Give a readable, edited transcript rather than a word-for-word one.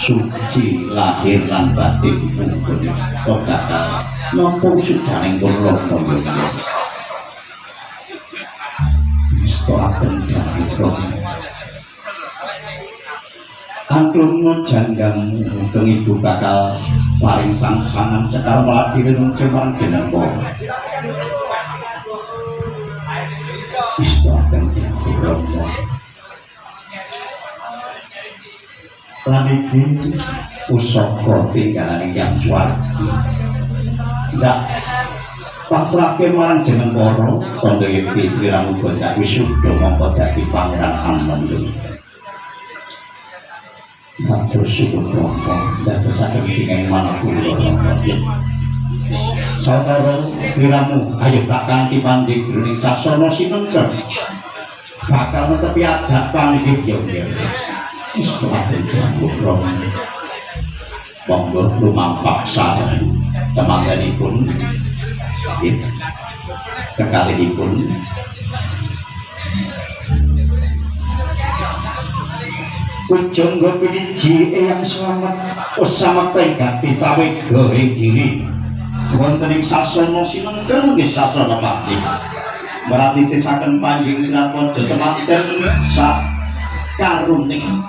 suci lahir lan batin mungkin kok kakak nopo sudaning kula kaya akan terhitung antun janggang untuk ibu bakal paling sangsangan sekarang malah direnung cemang jenengko itu akan terhitung selagi usoko tinggalan yang suarti tidak pasrahke marang jeneng para kandha iki sliramu tak wisuda mongko dadi pangeran amandu. Matur syukur mongko dadosaken ing manapun kula. Saudara sliramu ayo tak kanthi pandhik jroning sasana sinengker. Bakal netepi adat pandhik yo. Istilahe jago monggo lumampak sareng temangganipun kekalihipun ujung gopiniji yang selamat usaha tenggat ditawik goreng diri wonten ing sasana sinengker nggih sasana mati meratitisaken panjing sinar pojo temanten sak karuning